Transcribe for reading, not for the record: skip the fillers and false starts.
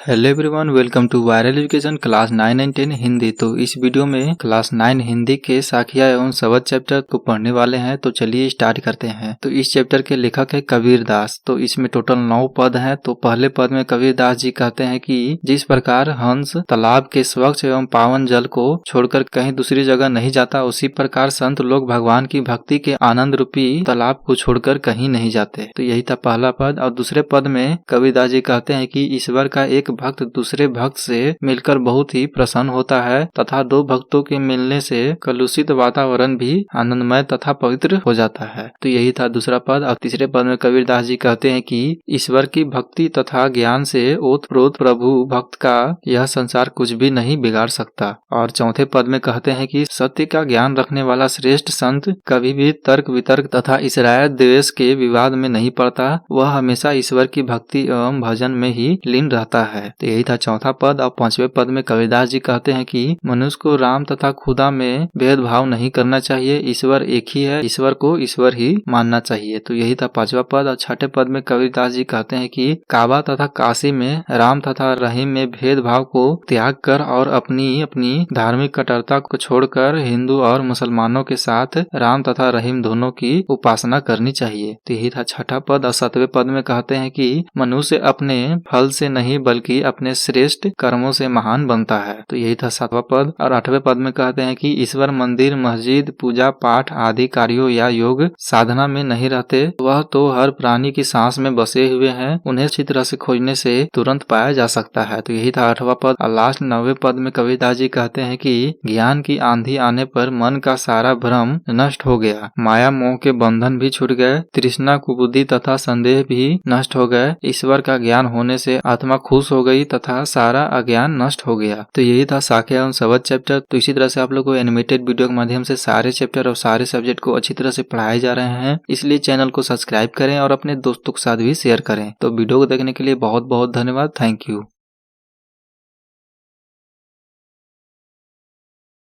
Hello everyone, welcome to viral education class 9 and 10 Hindi. तो इस video में क्लास 9 हिंदी के साखिया एवं शब्द चैप्टर को पढ़ने वाले हैं। तो चलिए स्टार्ट करते हैं। तो इस चैप्टर के लेखक है कबीर दास। तो इसमें टोटल 9 पद हैं। तो पहले पद में कबीर दास जी कहते हैं कि जिस प्रकार हंस तालाब के स्वच्छ एवं पावन जल को छोड़कर कहीं दूसरी जगह नहीं जाता, उसी प्रकार संत लोग भगवान की भक्ति के आनंद रूपी तालाब को छोड़कर कहीं नहीं जाते। तो यही था पहला पद। और दूसरे पद में कबीर दास जी कहते हैं कि ईश्वर का एक भक्त दूसरे भक्त से मिलकर बहुत ही प्रसन्न होता है तथा दो भक्तों के मिलने से कलुषित वातावरण भी आनंदमय तथा पवित्र हो जाता है। तो यही था दूसरा पद। और तीसरे पद में कबीर दास जी कहते हैं कि ईश्वर की भक्ति तथा ज्ञान से ओतप्रोत प्रभु भक्त का यह संसार कुछ भी नहीं बिगाड़ सकता। और चौथे पद में कहते हैं कि सत्य का ज्ञान रखने वाला श्रेष्ठ संत कभी भी तर्क वितर्क तथा ईश्वराय द्वेष के विवाद में नहीं पड़ता, वह हमेशा ईश्वर की भक्ति एवं भजन में ही लीन रहता है। तो यही था चौथा पद। और पांचवें पद में कबीरदास जी कहते हैं कि मनुष्य को राम तथा खुदा में भेदभाव नहीं करना चाहिए, ईश्वर एक ही है, ईश्वर को ईश्वर ही मानना चाहिए। तो यही था पांचवा पद। और छठे पद में कबीरदास जी कहते हैं कि काबा तथा काशी में राम तथा रहीम में भेदभाव को त्याग कर और अपनी अपनी धार्मिक कट्टरता को छोड़कर हिंदू और मुसलमानों के साथ राम तथा रहीम दोनों की उपासना करनी चाहिए। तो यही था छठा पद। और सातवें पद में कहते हैं कि मनुष्य अपने फल से नहीं बल्कि अपने श्रेष्ठ कर्मों से महान बनता है। तो यही था सातवां पद। और आठवें पद में कहते हैं कि ईश्वर मंदिर, मस्जिद, पूजा पाठ आदि कार्यों या योग साधना में नहीं रहते, वह तो हर प्राणी की सांस में बसे हुए हैं, उन्हें अच्छी तरह से खोजने से तुरंत पाया जा सकता है। तो यही था आठवां पद। और लास्ट 9वें पद में कबीरदास जी कहते हैं कि ज्ञान की आंधी आने पर मन का सारा भ्रम नष्ट हो गया, माया मोह के बंधन भी छूट गए, तृष्णा कुबुद्धि तथा संदेह भी नष्ट हो गए, ईश्वर का ज्ञान होने से आत्मा खुश हो गई तथा सारा अज्ञान नष्ट हो गया। तो यही था साखिया एवं शब्द चैप्टर। तो इसी तरह से आप लोग को एनिमेटेड वीडियो के माध्यम से सारे चैप्टर और सारे सब्जेक्ट को अच्छी तरह से पढ़ाए जा रहे हैं, इसलिए चैनल को सब्सक्राइब करें और अपने दोस्तों के साथ भी शेयर करें। तो वीडियो को देखने के लिए बहुत बहुत धन्यवाद। Thank you.